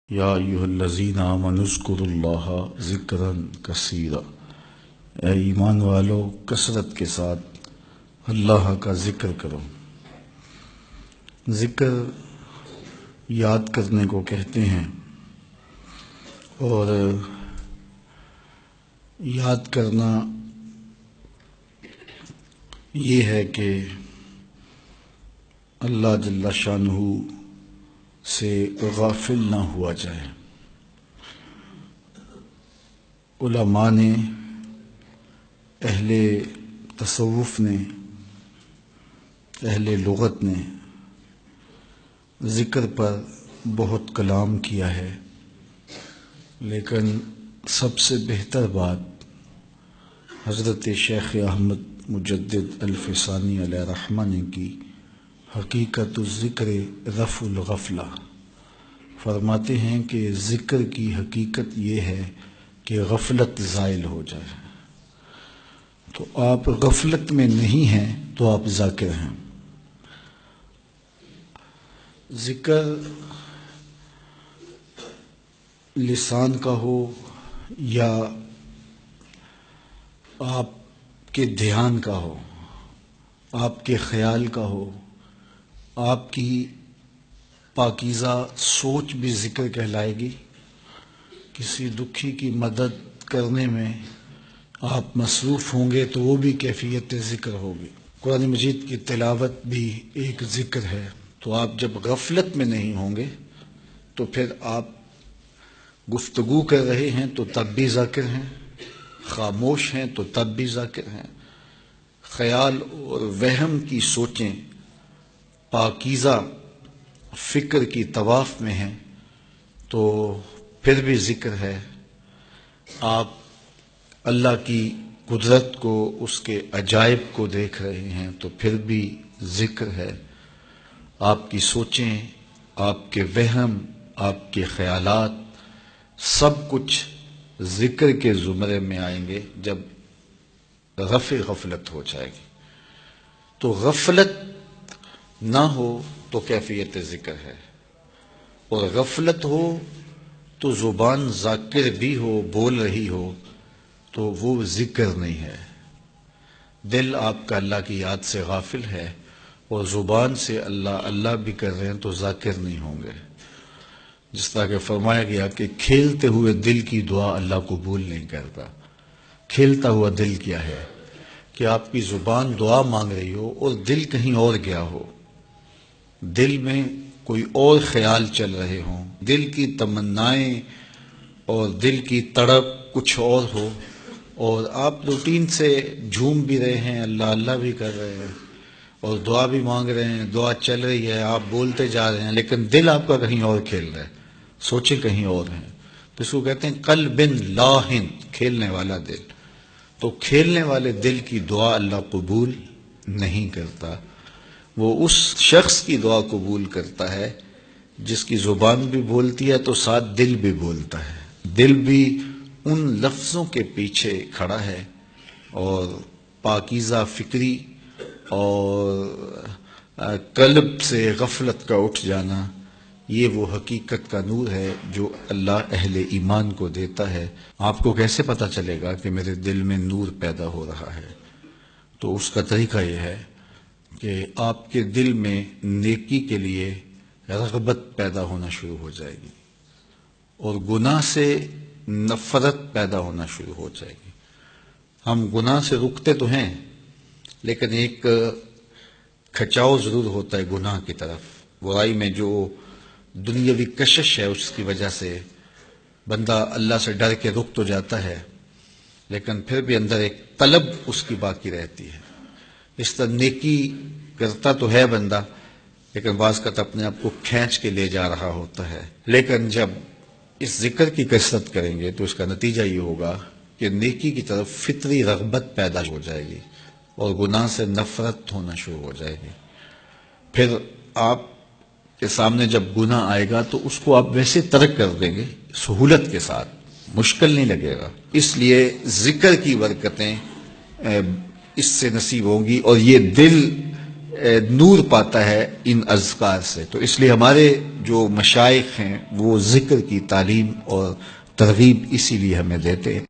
یا ایھا الذین آمنوا اذکروا اللہ ذکرا کثیرا، اے ایمان والو کثرت کے ساتھ اللہ کا ذکر کرو۔ ذکر یاد کرنے کو کہتے ہیں، اور یاد کرنا یہ ہے کہ اللہ جل شانہ سے غافل نہ ہوا جائے۔ علماء نے، اہل تصوف نے، اہل لغت نے ذکر پر بہت کلام کیا ہے، لیکن سب سے بہتر بات حضرت شیخ احمد مجدد الفسانی علیہ رحمہ نے کی۔ حقیقت الذکر رفع الغفلہ، فرماتے ہیں کہ ذکر کی حقیقت یہ ہے کہ غفلت زائل ہو جائے۔ تو آپ غفلت میں نہیں ہیں تو آپ ذاکر ہیں۔ ذکر لسان کا ہو یا آپ کے دھیان کا ہو، آپ کے خیال کا ہو، آپ کی پاکیزہ سوچ بھی ذکر کہلائے گی۔ کسی دکھی کی مدد کرنے میں آپ مصروف ہوں گے تو وہ بھی کیفیت ذکر ہوگی۔ قرآن مجید کی تلاوت بھی ایک ذکر ہے۔ تو آپ جب غفلت میں نہیں ہوں گے تو پھر آپ گفتگو کر رہے ہیں تو تب بھی ذاکر ہیں، خاموش ہیں تو تب بھی ذاکر ہیں، خیال اور وہم کی سوچیں پاکیزہ فکر کی طواف میں ہیں تو پھر بھی ذکر ہے۔ آپ اللہ کی قدرت کو، اس کے عجائب کو دیکھ رہے ہیں تو پھر بھی ذکر ہے۔ آپ کی سوچیں، آپ کے وہم، آپ کے خیالات سب کچھ ذکر کے زمرے میں آئیں گے جب رفع غفلت ہو جائے گی۔ تو غفلت نہ ہو تو کیفیت ذکر ہے، اور غفلت ہو تو زبان ذاکر بھی ہو، بول رہی ہو تو وہ ذکر نہیں ہے۔ دل آپ کا اللہ کی یاد سے غافل ہے اور زبان سے اللہ اللہ بھی کر رہے ہیں تو ذاکر نہیں ہوں گے۔ جس طرح کہ فرمایا گیا کہ کھیلتے ہوئے دل کی دعا اللہ قبول نہیں کرتا۔ کھیلتا ہوا دل کیا ہے؟ کہ آپ کی زبان دعا مانگ رہی ہو اور دل کہیں اور گیا ہو، دل میں کوئی اور خیال چل رہے ہوں، دل کی تمنائیں اور دل کی تڑپ کچھ اور ہو، اور آپ روٹین سے جھوم بھی رہے ہیں، اللہ اللہ بھی کر رہے ہیں اور دعا بھی مانگ رہے ہیں، دعا چل رہی ہے، آپ بولتے جا رہے ہیں، لیکن دل آپ کا کہیں اور کھیل رہا ہے، سوچیں کہیں اور ہیں۔ تو اس کو کہتے ہیں قلب لاہن، کھیلنے والا دل۔ تو کھیلنے والے دل کی دعا اللہ قبول نہیں کرتا۔ وہ اس شخص کی دعا قبول کرتا ہے جس کی زبان بھی بولتی ہے تو ساتھ دل بھی بولتا ہے، دل بھی ان لفظوں کے پیچھے کھڑا ہے، اور پاکیزہ فکری اور قلب سے غفلت کا اٹھ جانا، یہ وہ حقیقت کا نور ہے جو اللہ اہل ایمان کو دیتا ہے۔ آپ کو کیسے پتہ چلے گا کہ میرے دل میں نور پیدا ہو رہا ہے؟ تو اس کا طریقہ یہ ہے کہ آپ کے دل میں نیکی کے لیے رغبت پیدا ہونا شروع ہو جائے گی، اور گناہ سے نفرت پیدا ہونا شروع ہو جائے گی۔ ہم گناہ سے رکتے تو ہیں، لیکن ایک کھچاؤ ضرور ہوتا ہے گناہ کی طرف۔ برائی میں جو دنیاوی کشش ہے اس کی وجہ سے بندہ اللہ سے ڈر کے رک تو جاتا ہے، لیکن پھر بھی اندر ایک طلب اس کی باقی رہتی ہے۔ اس طرح نیکی کرتا تو ہے بندہ، لیکن بعض کا اپنے آپ کو کھینچ کے لے جا رہا ہوتا ہے۔ لیکن جب اس ذکر کی کثرت کریں گے تو اس کا نتیجہ یہ ہوگا کہ نیکی کی طرف فطری رغبت پیدا ہو جائے گی اور گناہ سے نفرت ہونا شروع ہو جائے گی۔ پھر آپ کے سامنے جب گناہ آئے گا تو اس کو آپ ویسے ترک کر دیں گے سہولت کے ساتھ، مشکل نہیں لگے گا۔ اس لیے ذکر کی برکتیں اس سے نصیب ہوں گی، اور یہ دل نور پاتا ہے ان اذکار سے. تو اس لیے ہمارے جو مشائخ ہیں وہ ذکر کی تعلیم اور ترغیب اسی لیے ہمیں دیتے ہیں.